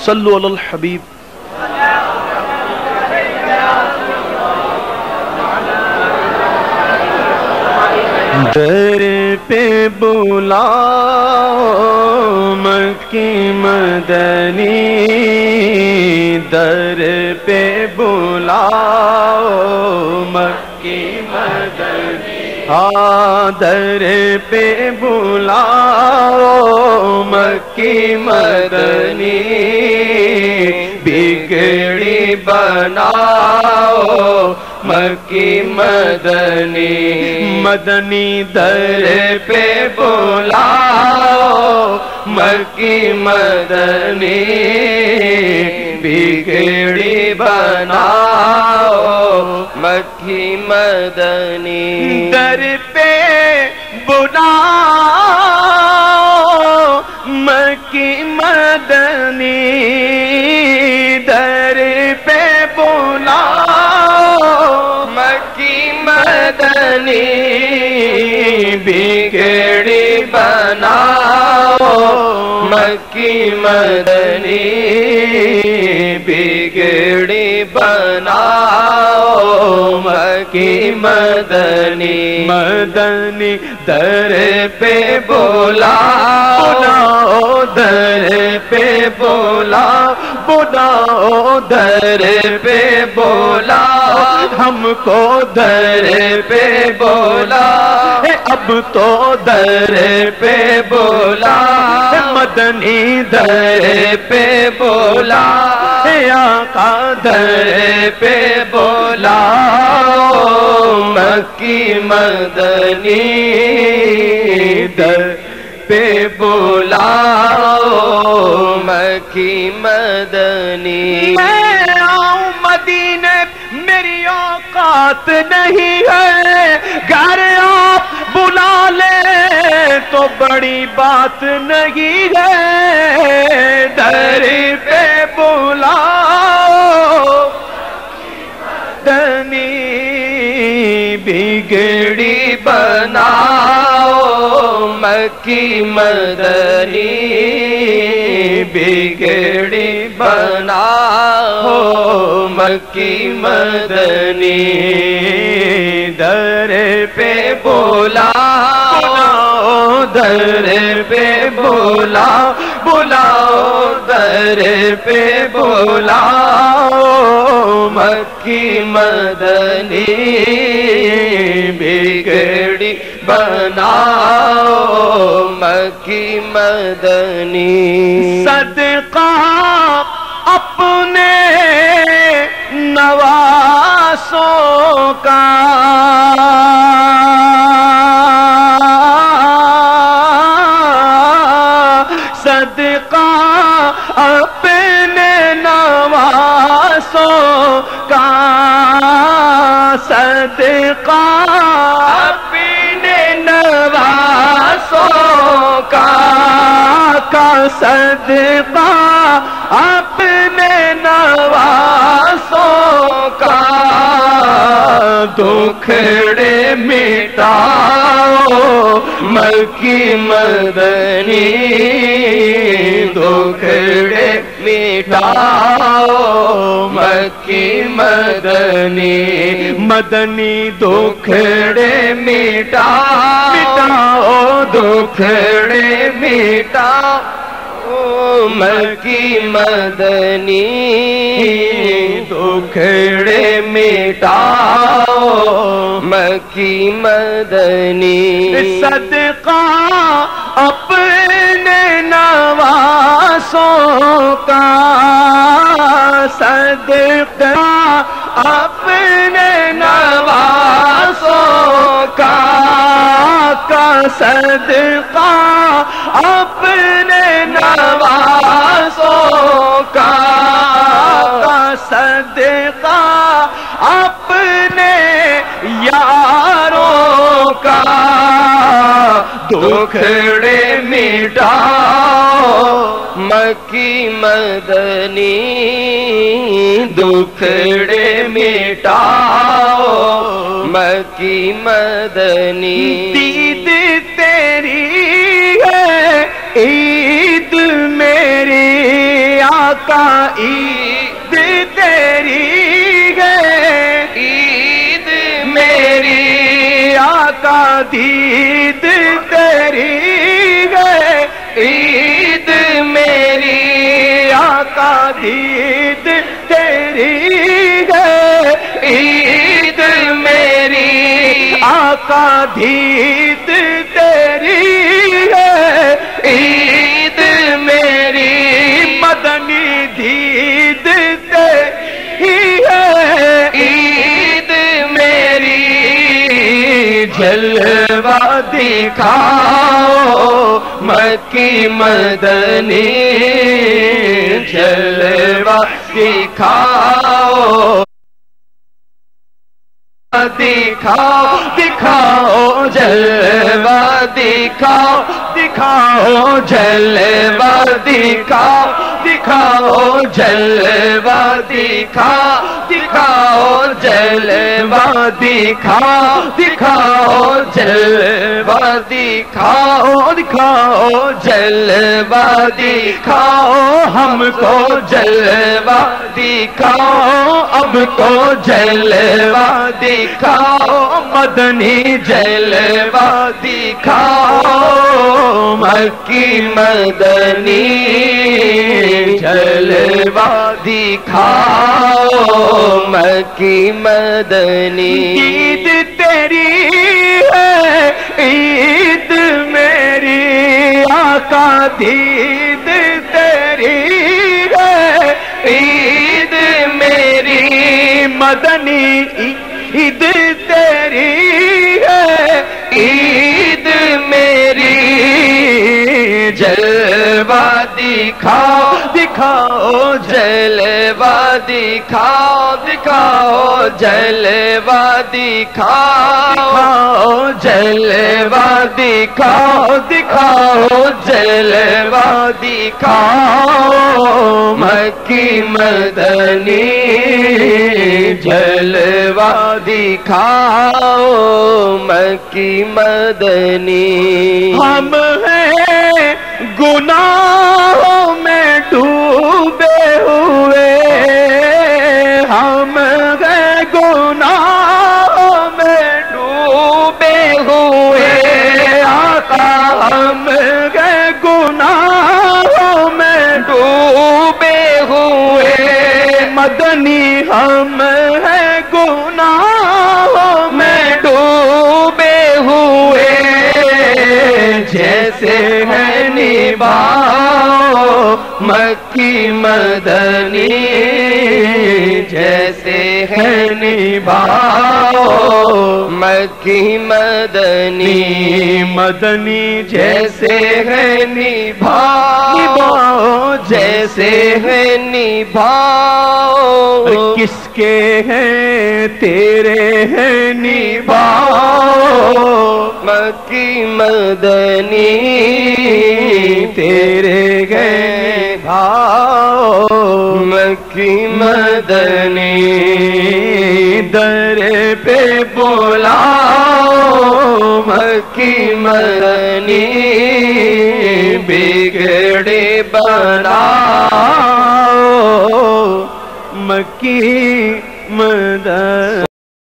صلو علی الحبیب. در پہ بلاؤ مکی مدنی، در پہ بلاؤ مکی مدنی، ہاں در پہ بلاؤ مکی مدنی، بگڑی بناؤ مکی مدنی، مدنی در پہ بلاؤ مکی مدنی، بگڑی بناؤ مکی مدنی، در پہ بلاؤ مکی مدنی، در پہ بلاؤ مکی مدنی، بگڑی بناؤ مکی مدنی، بگڑی بناؤ مکی مدنی، مدنی در پہ بلاؤ در پہ بلاؤ بلاؤ در پہ بلاؤ، ہم کو در پہ بولا اب تو در پہ بولا، مدنی در پہ بولا، آقا در پہ بولا مکی مدنی، در پہ بلاؤ مکی مدنی، میں آؤں مدینے میری اوقات نہیں ہے، گھر آپ بلا لے تو بڑی بات نہیں ہے، در پہ بلاؤ مدنی، بگڑی بناؤ مکی مدنی، بگڑی بناؤ مکی مدنی، در پہ بلاؤ در پہ بلاؤ بلاؤ در پہ بلاؤ مکی مدنی، بگڑی بناؤ مکی مدنی، صدقہ اپنے نواسوں کا صدقہ اپنے نواسوں کا، صدقہ اپنے نواسوں کا، صدقہ اپنے نواسوں کا، دکھڑے مٹاؤ مکی مدنی، دکھڑے مٹاؤ مکی مدنی، مدنی دکھڑے مٹاؤ دکھڑے مٹاؤ مکی مدنی، دکھڑے مٹاؤ مکی مدنی، صدقہ اپنے نواسوں کا، صدقہ اپنے نواسوں کا، صدقہ اپنے نواسوں کا، صدقہ اپنے یاروں کا، دکھڑے مٹاؤ مکی مدنی، دکھڑے مٹاؤ مکی مدنی، دید تیری ہے عید میری آقا عید تیری ہے، عید میری آقا دید تیری ہے، عید میری آقا دید تیری ہے، عید میری آقا دید تیری ہے، عید میری مدنی دید تیری ہے، عید میری جلوہ دکھاؤ مکی مدنی جلوہ دکھاؤ دکھاؤ دکھاؤ جلوہ دکھاؤ دکھاؤ جلوہ دکھاؤ دکھاؤ جلوہ دکھاؤ دکھاؤ جلوہ دکھاؤ دکھاؤ جلوہ دکھاؤ دکھاؤ جلوہ دکھاؤ ہم کو جلوہ دکھاؤ اب تو جلوہ دکھاؤ مدنی جلوہ دکھاؤ مکی مدنی جلوہ دکھاؤ مکی مدنی عید تیری ہے، عید میری آقا دید تیری ہے، عید میری مدنی عید تیری ہے، عید میری جلوہ دکھاؤ دکھاؤ جلوہ دکھاؤ دکھاؤ جلوہ دکھاؤ جلوہ دکھاؤ دکھاؤ جلوہ دکھاؤ مکی مدنی جلوہ دکھاؤ مکی مدنی ہم ہیں گناہوں میں ڈوبے ہوئے، ہم ہیں گناہوں میں ڈوبے ہوئے آقا، ہم ہیں گناہوں میں ڈوبے ہوئے مدنی، ہم ہیں گناہوں میں ڈوبے ہوئے جیسے ہے نبھاؤ مکی مدنی جیسے ہے نبھاؤ مکی مدنی مدنی جیسے ہے نبھاؤ جیسے ہے نبھاؤ کس کے ہیں تیرے ہیں نبھاؤ مکی مدنی تیرے گئے بھاؤ مکی مدنی در پہ بلاؤ مکی مدنی بگڑے بناؤ مکی